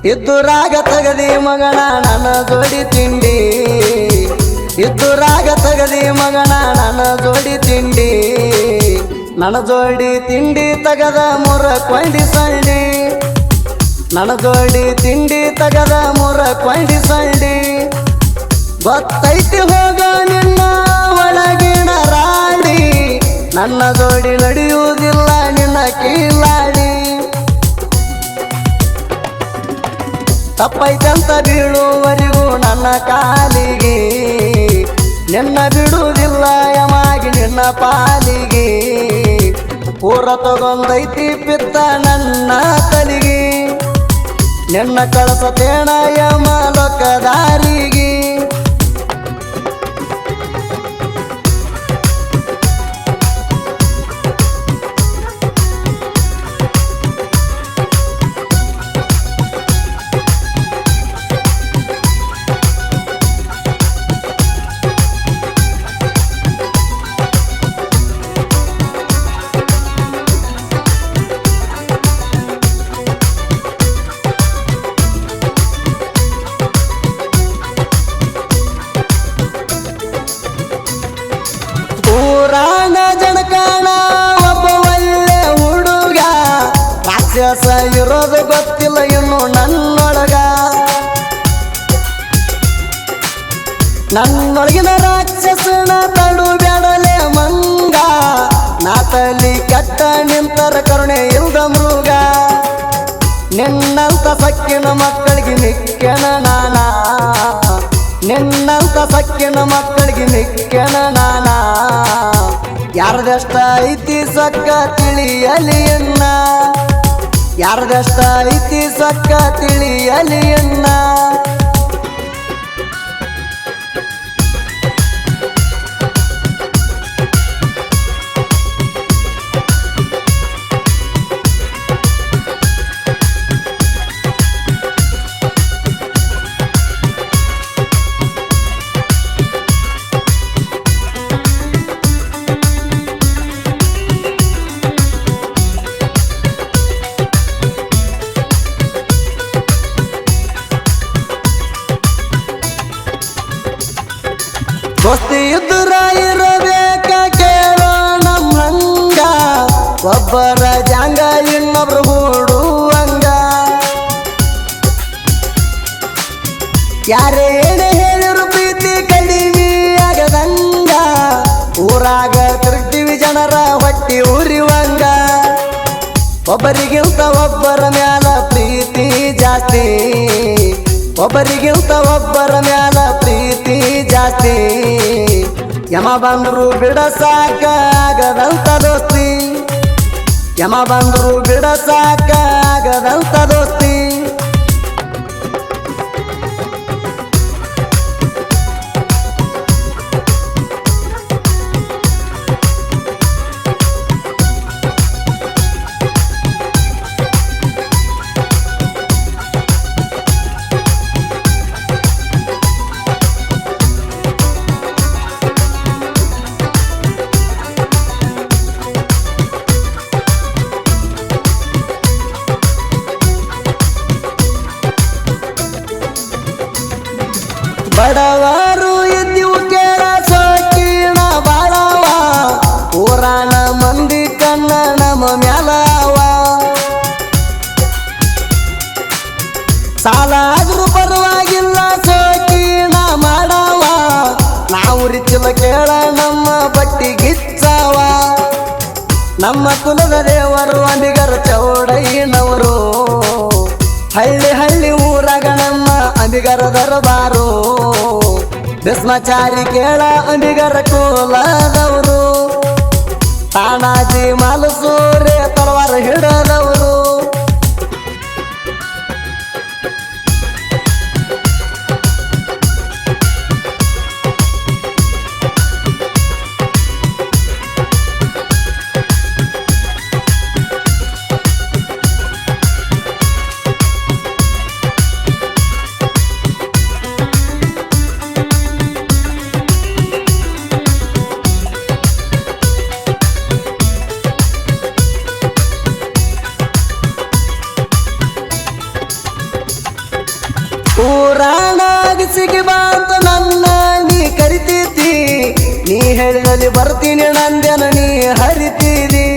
ಇದ್ದುರಾಗ ತಗದಿ ಮಗನ ನನ್ನ ಜೋಡಿ ತಿಂಡಿ ಇದ್ದುರಾಗ ತಗದಿ ಮಗನ ನನ್ನ ಜೋಡಿ ತಿಂಡಿ ನನ್ನ ಜೋಡಿ ತಿಂಡಿ ತಗದ ಮೂರ ಕೊಂಡಿ ಸಂಡಿ ನನ್ನ ಜೋಡಿ ತಿಂಡಿ ತಗದ ಮೂರ ಕೊಂಡಿ ಸಂಡಿ ಗೊತ್ತೈತಿ ಹೋಗ ನಿನ್ನ ಒಳಗಿನ ರಾಡಿ ನನ್ನ ಜೋಡಿ ನಡೆಯುವುದಿಲ್ಲ ನಿನ್ನ ಕೀಲಾಡಿ ತಪ್ಪೈತಂತ ಬೀಳುವರಿಗೂ ನನ್ನ ಕಾಲಿಗೆ ನಿನ್ನ ಬಿಡುವುದಿಲ್ಲ ಯಮಾಗಿ ನಿನ್ನ ಪಾಲಿಗೆ ಪೂರ ತಗೊಂಡೈತಿ ಪಿತ್ತ ನನ್ನ ತಲಿಗೆ ನಿನ್ನ ಕಳಸತೇಣ ಯಮ ಲೋಕದಾರಿಗೆ ಪುರಾಣ ಜನಕಾಣ ಒಬ್ಬ ಒಳ್ಳೆ ಹುಡುಗ ರಾಕ್ಷಸ ಇರೋದು ಗೊತ್ತಿಲ್ಲ ಇನ್ನು ನನ್ನೊಳಗ ನನ್ನೊಳಗಿನ ರಾಕ್ಷಸನ ತಡು ಬ್ಯಾಡಲೆ ಮಂಗ ನಾತಲ್ಲಿ ಕಟ್ಟ ನಿಂತರ ಕರುಣೆ ಇಲ್ದ ಮೃಗ ನಿನ್ನಂತ ಸಕ್ಕಿನ ಮಕ್ಕಳಿಗೆ ಮಿಕ್ಕನ ನಾನ ನಿನ್ನಂತ ಸಕ್ಕಿನ ಮಕ್ಕಳಿಗೆ ಮಿಕ್ಕನ ನಾನ ಯಾರದಷ್ಟ ಐತಿ ಸಕ್ಕ ತಿಳಿಯಲಿಯನ್ನ ಯಾರದಷ್ಟ ಐತಿ ಸಕ್ಕ ತಿಳಿಯಲಿಯನ್ನ ದೋಸ್ತಿ ಇದ್ರ ಇರಬೇಕ ಕೇಳೋ ನಮ್ಮಂಗ ಒಬ್ಬರ ಜಾಂಗ ಇನ್ನೊಬ್ರು ಹೂಡುವಂಗ ಯಾರೇ ಏನೇ ಹೇಳಿರು ಪ್ರೀತಿ ಕಡಿಮೆ ಆಗದಂಗ ಊರಾಗ ತಿರುಗ್ತೀವಿ ಜನರ ಹೊಟ್ಟಿ ಉರಿವಂಗ ಒಬ್ಬರಿಗಿಂತ ಒಬ್ಬರ ಮ್ಯಾಲ ಪ್ರೀತಿ ಜಾಸ್ತಿ ಒಬ್ಬರಿಗಿಂತ ಒಬ್ಬರ ಮ್ಯಾಲ ಪ್ರೀತಿ ಜಾಸ್ತಿ ಯಮ ಬಂದ್ರು ಬಿಡಸಾಕ ಆಗದಂತ ದೋಸ್ತಿ ಯಮ ಬಂದ್ರು ಬಿಡಸಾಕ ಆಗದಂತ ದೋಸ್ತಿ ಬಡವರು ಇದ್ದೀವು ಕೇಳ ಸೋಕಿಣ ಬಾಳವ ಪುರಾಣ ಮಂದಿ ಕಣ್ಣ ನಮ್ಮ ಮ್ಯಾಲವ ಸಾಲ ಆದ್ರೂ ಪರವಾಗಿಲ್ಲ ಸೋಕಿಣ ಮಾಡವ ನಾವು ರಿಚ್ಚಲ ಕೇಳ ನಮ್ಮ ಬಟ್ಟಿ ಗಿಚ್ಚವ ನಮ್ಮ ಕುಲದ ದೇವರು ಅಂಬಿಗರ ಚೌಡಯ್ಯನವರು ಹಳ್ಳಿ ಹಳ್ಳಿ ಊರಾಗ ನಮ್ಮ ಅಂಬಿಗರ ದರಬಾರು ಭಸ್ಮಚಾರಿ ಕೇಳ ಅಂಬಿಗರ ಕುಲದವರು ತಾನಾಜಿ ಮಲಸೂರೆ ತಲವಾರ ಹಿಡದವರು ಊರಾಣಾಗಿಸಿಗೆ ಬಾಂತ ನನ್ನ ನೀ ಕರಿತೀತಿ ನೀ ಹೇಳಿದಲ್ಲಿ ಬರ್ತೀನಿ ನಂದೇನ ನೀ ಹರಿತೀರಿ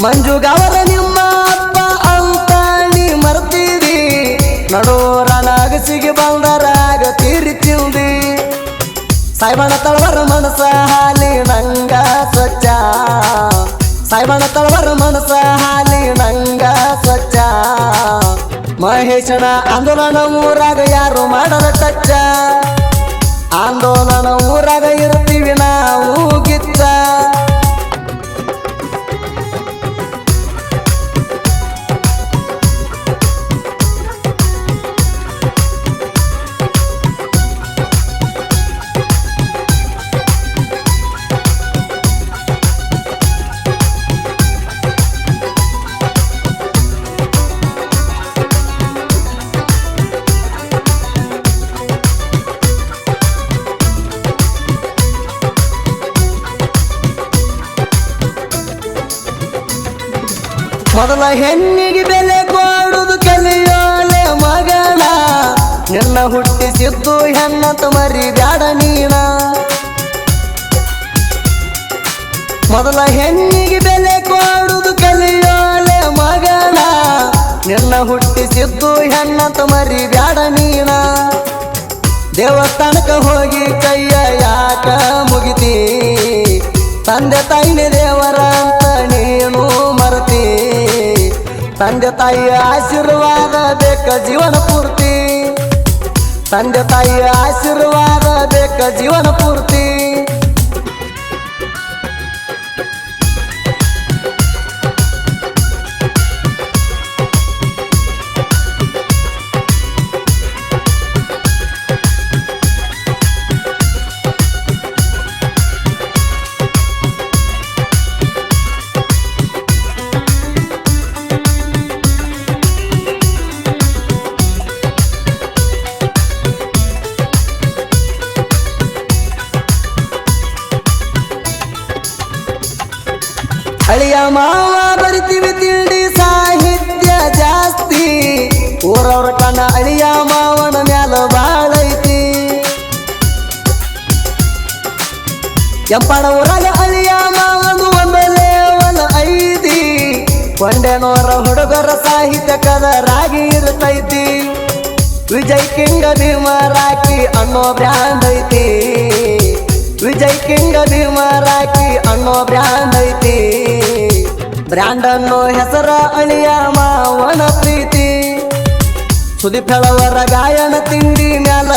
ಮಂಜುಗವರ ನಿಮ್ಮ ಅಪ್ಪ ಅಂತ ನೀ ಮರ್ತೀರಿ ನಡೂರಾಣಾಗಿಸಿಗೆ ಬಂದರಾಗ ತೀರಿ ತಿಂದಿ ಸಾಯ್ಬಣ್ಣ ತಳವರ ಮನಸ ಹಾಲಿ ನಂಗ ಸ್ವಚ್ಛ ಸಾಯ್ಬಣ್ಣ ತಳವರ ಮನಸ ಹಾಲಿ ನಂಗ ಸ್ವಚ್ಛ ಮಹೇಶನ ಆಂದೋಲನ ಊರಾಗ ಯಾರು ಮಾಡಲ ಟಚ್ಚ ಆಂದೋಲನ ಊರಾಗ ಇರ್ತೀವಿ ನಾವು ಗಿಚ್ಚ ಮೊದಲ ಹೆಣ್ಣಿಗೆ ಬೆಲೆ ಕೊಡುದು ಕಲಿಯೋಲೆ ಮಗನ ನಿನ್ನ ಹುಟ್ಟಿಸಿದ್ದು ಹೆಣ್ಣಂತ ಮರಿ ಬ್ಯಾಡ ನೀನ ಮೊದಲ ಹೆಣ್ಣಿಗೆ ಬೆಲೆ ಕೊಡುದು ಕಲಿಯೋಲೆ ಮಗನ ನಿನ್ನ ಹುಟ್ಟಿಸಿದ್ದು ಹೆಣ್ಣಂತ ಮರಿ ಬ್ಯಾಡ ನೀನ ದೇವಸ್ಥಾನಕ್ಕೆ ಹೋಗಿ ಕೈಯ ಯಾಕ ಮುಗಿತಿ ತಂದೆ ತಾಯಿನೇ ದೇವರ ಅಂತ ನೀನು ಮರತಿ ತಂದೆ ತಾಯಿಯ ಆಶೀರ್ವಾದ ಬೇಕ ಜೀವನ ಪೂರ್ತಿ ತಂದೆ ತಾಯಿಯ ಆಶೀರ್ವಾದ ಬೇಕ ಜೀವನ ಪೂರ್ತಿ ಅಳಿಯ ಮಾವ ಬರಿತೀವಿ ತಿಂಡಿ ಸಾಹಿತ್ಯ ಜಾಸ್ತಿ ಊರವ್ರ ಕಣ್ಣ ಅಳಿಯ ಮಾವನ ಮ್ಯಾಲ ಬಾಳೈತಿ ಎಂಪಣ ಊರಾಗ ಅಳಿಯ ಮಾವನು ಒಂದು ಲೇವಲ ಐತಿ ಕೊಂಡೆನೋರ ಹುಡುಗರ ಸಾಹಿತ್ಯ ಕದರಾಗಿ ಇರ್ತೈತಿ ವಿಜಯ್ ಕಿಂಗ ಭೀಮರಾಕಿ ಅನ್ನೋ ಬ್ರ್ಯಾಂಡ್ ಐತಿ ವಿಜಯ್ ಕಿಂಗ ಭೀಮರಾಕಿ ಅನ್ನೋ ಬ್ರ್ಯಾಂಡ್ ಐತಿ ಬ್ರ್ಯಾಂಡ್ ಅನ್ನೋ ಹೆಸರ ಅಳಿಯ ಮಾವನ ಪ್ರೀತಿ ಸುದೀಪ್ ಹೇಳವರ ಗಾಯನ ತಿಂಡಿ ಮ್ಯಾಲ